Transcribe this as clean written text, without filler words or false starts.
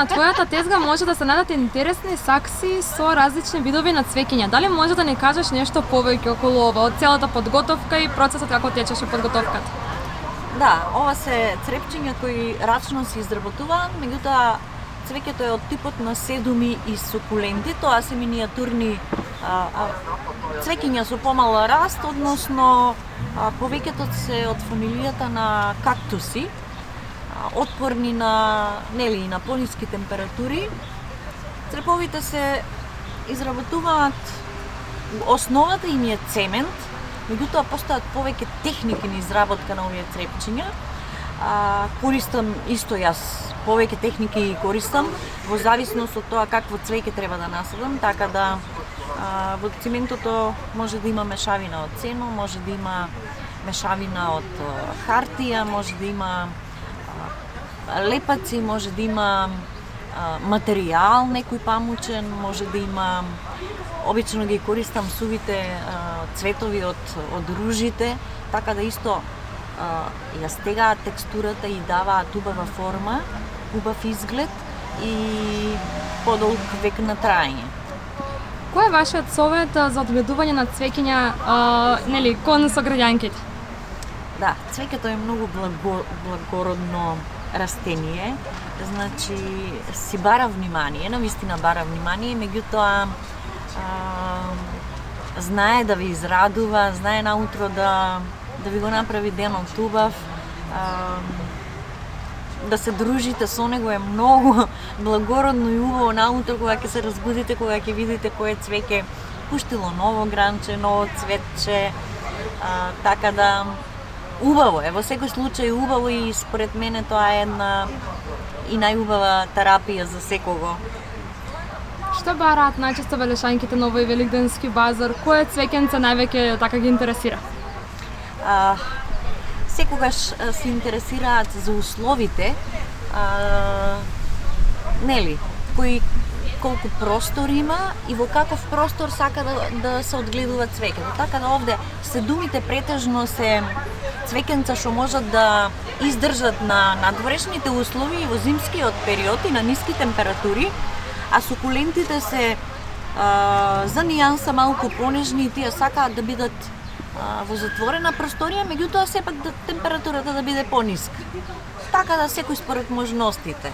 на твојата тезга може да се најдат интересни сакси со различни видови на цвеќиња. Дали може да ни кажеш нешто повеќе околу ова, од целата подготовка и процесот како течеше подготовката? Да, ова се црепчиња кои рачно се изработуваат, меѓутоа цвеќето е од типот на седуми и сукуленти, тоа се минијатурни цвеќиња со помал раст, односно повеќето се од фамилијата на кактуси, отпорни на на пониски температури. Цреповите се изработуваат, основата им е цемент, меѓутоа постојат повеќе техники на изработка на овие црепчиња. Користам исто јас повеќе техники користам во зависност од тоа какво цвеќе треба да насадам, така да во циментото може да има мешавина од сено, може да има мешавина од хартија, може да има лепаци, може да има материјал, некој памучен, може да има, обично ги користам сувите цветови од ружите, така да исто ја стегаат текстурата и даваат убава форма, убав изглед и подолг век на траење. Кој е вашиот совет за одгледување на цвеќиња, кон сограѓанките? Да, цвеќето е многу благородно растение, значи си бара внимание, навистина бара внимание, меѓутоа знае да ви израдува, знае наутро да ви го направи денот убав, да се дружите со него е многу благородно и убаво наутро кога ќе се разбудите, кога ќе видите кое цвеќе пуштило ново гранче, ново цветче, така да убаво е, во секој случај убаво и според мене тоа е една и најубава терапија за секого. Што бараат најчесто велешанките на овој великденски базар? Кое цвеќенце највеќе така ги интересира? Секогаш се интересираат за условите, колку простор има и во каков простор сака да се одгледува цвеќето. Така да овде седумите претежно се цвеќенца што можат да издржат на надворешните услови и во зимскиот период и на ниски температури, а сукулентите се за нијанса малку понежни и тие сакаат да бидат во затворена просторија, меѓутоа сепак температурата да биде пониска. Така да секој според можностите.